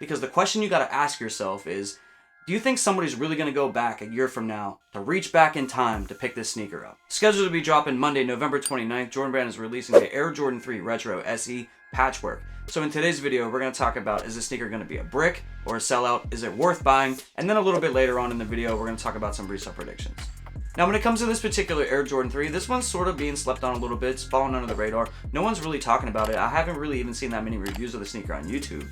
Because the question you got to ask yourself is, do you think somebody's really going to go back a year from now to reach back in time to pick this sneaker up? Scheduled to be dropping Monday, November 29th, Jordan Brand is releasing the Air Jordan 3 Retro SE Patchwork. So in today's video, we're going to talk about, is this sneaker going to be a brick or a sellout? Is it worth buying? And then a little bit later on in the video, we're going to talk about some resale predictions. Now, when it comes to this particular Air Jordan 3, this one's sort of being slept on a little bit. It's falling under the radar. No one's really talking about it. I haven't really even seen that many reviews of the sneaker on YouTube.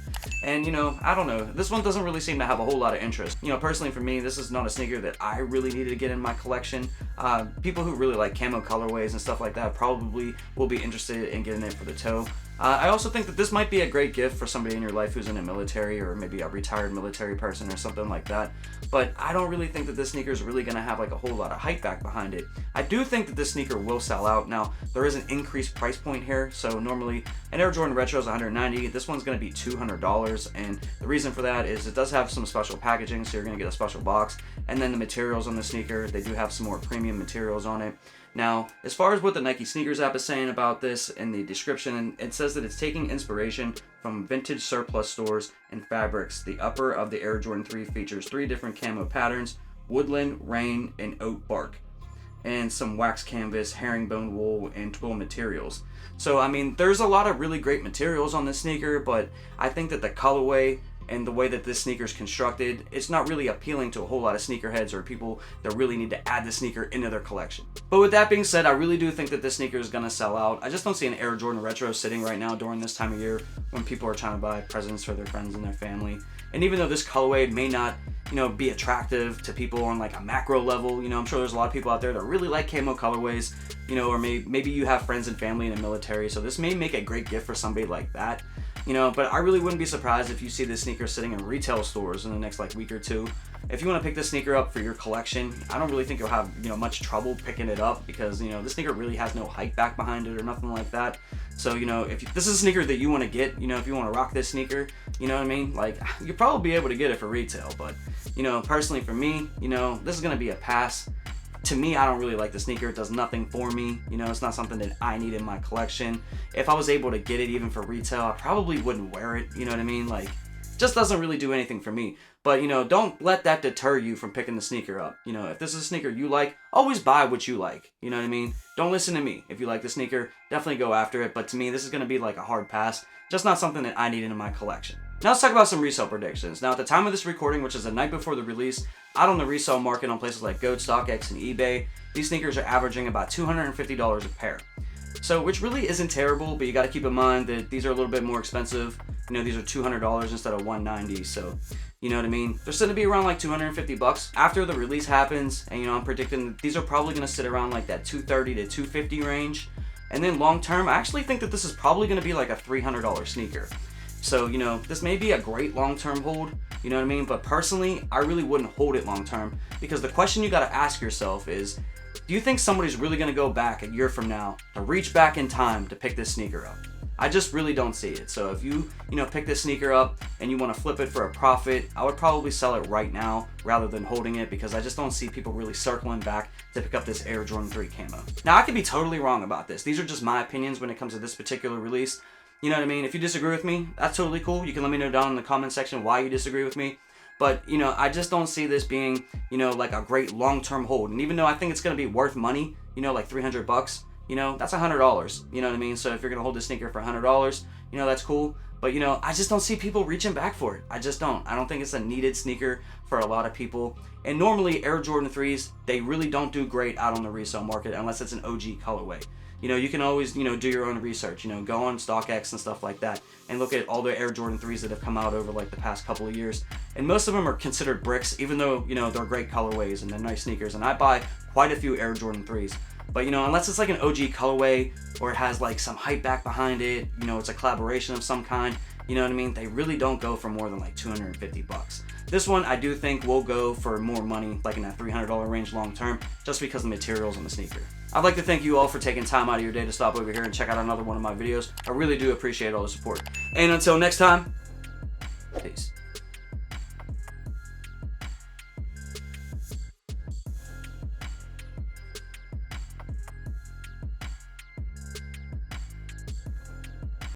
And, I don't know. This one doesn't really seem to have a whole lot of interest. Personally for me, this is not a sneaker that I really needed to get in my collection. People who really like camo colorways and stuff like that probably will be interested in getting it for the toe. I also think that this might be a great gift for somebody in your life who's in the military, or maybe a retired military person or something like that. But I don't really think that this sneaker is really going to have like a whole lot of hype back behind it. I do think that this sneaker will sell out. Now, there is an increased price point here. So normally an Air Jordan Retro is $190. This one's going to be $200. And the reason for that is it does have some special packaging. So you're going to get a special box. And then the materials on the sneaker, they do have some more premium materials on it. Now, as far as what the Nike Sneakers app is saying about this in the description, it says that it's taking inspiration from vintage surplus stores and fabrics. The upper of the Air Jordan 3 features 3 different camo patterns: woodland, rain, and oak bark, and some wax canvas, herringbone wool, and twill materials. So, there's a lot of really great materials on this sneaker, but I think that the colorway and the way that this sneaker is constructed, it's not really appealing to a whole lot of sneakerheads or people that really need to add the sneaker into their collection. But with that being said, I really do think that this sneaker is going to sell out. I just don't see an Air Jordan Retro sitting right now during this time of year when people are trying to buy presents for their friends and their family. And even though this colorway may not, be attractive to people on like a macro level, I'm sure there's a lot of people out there that really like camo colorways, or maybe you have friends and family in the military, so this may make a great gift for somebody like that. But I really wouldn't be surprised if you see this sneaker sitting in retail stores in the next week or two. If you want to pick this sneaker up for your collection, I don't really think you'll have much trouble picking it up, because this sneaker really has no hype back behind it or nothing like that. So if this is a sneaker that you want to get, if you want to rock this sneaker, you'll probably be able to get it for retail. But personally for me, this is gonna be a pass. To me, I don't really like the sneaker. It does nothing for me. It's not something that I need in my collection. If I was able to get it even for retail, I probably wouldn't wear it. Just doesn't really do anything for me. But, don't let that deter you from picking the sneaker up. If this is a sneaker you like, always buy what you like. Don't listen to me. If you like the sneaker, definitely go after it. But to me, this is going to be like a hard pass. Just not something that I need in my collection. Now let's talk about some resale predictions. Now, at the time of this recording, which is the night before the release, out on the resale market on places like GOAT, StockX, and eBay, these sneakers are averaging about $250 a pair. So, which really isn't terrible, but you got to keep in mind that these are a little bit more expensive. These are $200 instead of $190. So, you know what I mean? They're going to be around like $250 after the release happens. And I'm predicting that these are probably going to sit around like that $230 to $250 range. And then long term, I actually think that this is probably going to be like a $300 sneaker. So, this may be a great long-term hold, But personally, I really wouldn't hold it long-term, because the question you got to ask yourself is, do you think somebody's really going to go back a year from now to reach back in time to pick this sneaker up? I just really don't see it. So if you, pick this sneaker up and you want to flip it for a profit, I would probably sell it right now rather than holding it, because I just don't see people really circling back to pick up this Air Jordan 3 camo. Now, I could be totally wrong about this. These are just my opinions when it comes to this particular release. You know what I mean? If you disagree with me, that's totally cool. You can let me know down in the comment section why you disagree with me. But, I just don't see this being, like a great long-term hold. And even though I think it's going to be worth money, like $300, that's $100. You know what I mean? So if you're going to hold this sneaker for $100, that's cool. But, I just don't see people reaching back for it. I just don't. I don't think it's a needed sneaker for a lot of people. And normally Air Jordan 3s, they really don't do great out on the resale market unless it's an OG colorway. You can always, do your own research, go on StockX and stuff like that and look at all the Air Jordan 3s that have come out over like the past couple of years. And most of them are considered bricks, even though, they're great colorways and they're nice sneakers. And I buy quite a few Air Jordan 3s. But, unless it's like an OG colorway or it has like some hype back behind it, it's a collaboration of some kind, you know what I mean? They really don't go for more than like $250. This one, I do think will go for more money, like in that $300 range long term, just because of the materials on the sneaker. I'd like to thank you all for taking time out of your day to stop over here and check out another one of my videos. I really do appreciate all the support. And until next time, peace.